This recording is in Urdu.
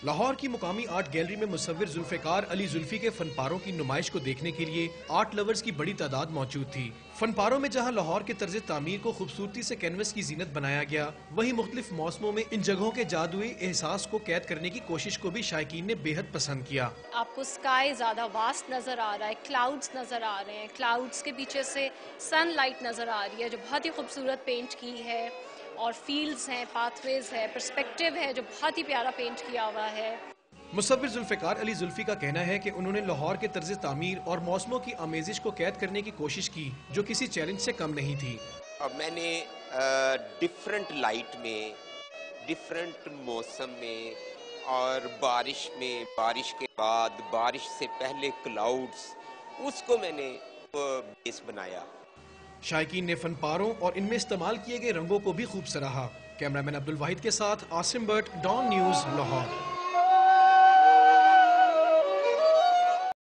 لاہور کی مقامی آرٹ گیلری میں مصور ذوالفقار علی زلفی کے فن پاروں کی نمائش کو دیکھنے کے لیے آرٹ لورز کی بڑی تعداد موجود تھی۔ فن پاروں میں جہاں لاہور کے طرز تعمیر کو خوبصورتی سے کینوس کی زینت بنایا گیا، وہیں مختلف موسموں میں ان جگہوں کے جادوئی احساس کو قید کرنے کی کوشش کو بھی شائقین نے بے حد پسند کیا۔ آپ کو اسکائی زیادہ واسٹ نظر آ رہا ہے، کلاؤڈز نظر آ رہے ہیں، کلاؤڈز کے پیچھے سے سن لائٹ نظر آ رہی ہے جو بہت ہی خوبصورت پینٹ کی ہے، اور فیلڈز ہیں، پاتھ ویز ہے، پرسپیکٹیو ہے جو بہت ہی پیارا پینٹ کیا ہوا ہے۔ مصور ذوالفقار علی زلفی کا کہنا ہے کہ انہوں نے لاہور کے طرز تعمیر اور موسموں کی آمیزش کو قید کرنے کی کوشش کی جو کسی چیلنج سے کم نہیں تھی۔ اب میں نے ڈیفرنٹ لائٹ میں، ڈیفرنٹ موسم میں اور بارش میں، بارش کے بعد، بارش سے پہلے کلاؤڈز، اس کو میں نے بیس بنایا۔ شائقین نے فن پاروں اور ان میں استعمال کیے گئے رنگوں کو بھی خوب سراہا۔ کیمرہ مین عبدالواحد کے ساتھ عاصم بٹ، ڈان نیوز، لاہور۔